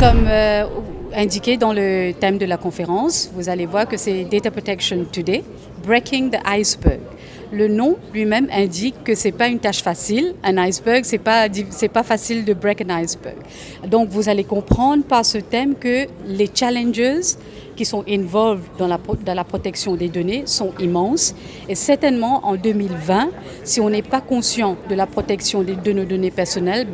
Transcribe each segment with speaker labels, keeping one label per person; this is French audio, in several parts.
Speaker 1: sommes indiqués dans le thème de la conférence. Vous allez voir que c'est Data Protection Today, Breaking the Iceberg. Le nom lui-même indique que ce n'est pas une tâche facile. Un iceberg, ce n'est pas facile de break un iceberg. Donc, vous allez comprendre par ce thème que les challenges qui sont involved dans la protection des données sont immenses. Et certainement, en 2020, si on n'est pas conscient de la protection de nos données personnelles,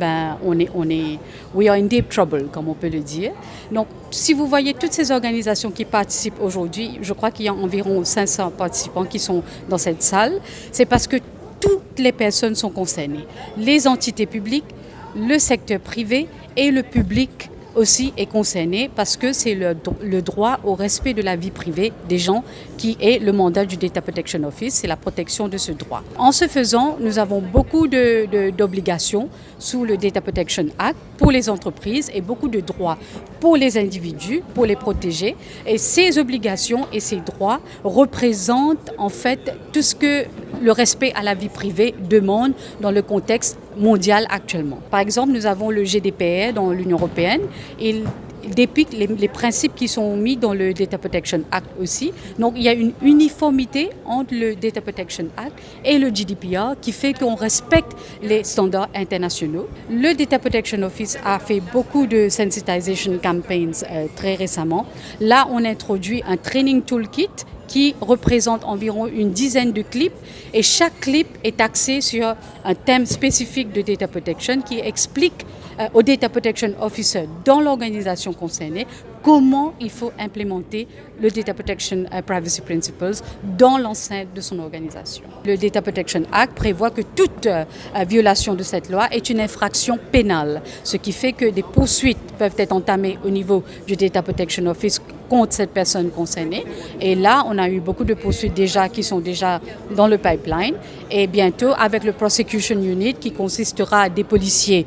Speaker 1: we are in deep trouble, comme on peut le dire. Donc, si vous voyez toutes ces organisations qui participent aujourd'hui, je crois qu'il y a environ 500 participants qui sont dans cette salle, c'est parce que toutes les personnes sont concernées. Les entités publiques, le secteur privé et le public aussi est concerné parce que c'est le droit au respect de la vie privée des gens qui est le mandat du Data Protection Office, c'est la protection de ce droit. En ce faisant, nous avons beaucoup d'obligations sous le Data Protection Act pour les entreprises et beaucoup de droits pour les individus, pour les protéger. Et ces obligations et ces droits représentent en fait tout ce que le respect à la vie privée demande dans le contexte mondial actuellement. Par exemple, nous avons le GDPR dans l'Union européenne. Il dépique les principes qui sont mis dans le Data Protection Act aussi. Donc, il y a une uniformité entre le Data Protection Act et le GDPR qui fait qu'on respecte les standards internationaux. Le Data Protection Office a fait beaucoup de sensitization campaigns très récemment. Là, on introduit un training toolkit qui représente environ une dizaine de clips et chaque clip est axé sur un thème spécifique de Data Protection qui explique au Data Protection Officer dans l'organisation concernée comment il faut implémenter le Data Protection Privacy Principles dans l'enceinte de son organisation. Le Data Protection Act prévoit que toute violation de cette loi est une infraction pénale, ce qui fait que des poursuites peuvent être entamées au niveau du Data Protection Office contre cette personne concernée. Et là, on a eu beaucoup de poursuites déjà qui sont déjà dans le pipeline. Et bientôt, avec le Prosecution Unit qui consistera à des policiers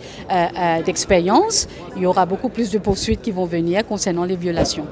Speaker 1: d'expérience, il y aura beaucoup plus de poursuites qui vont venir concernant les violations.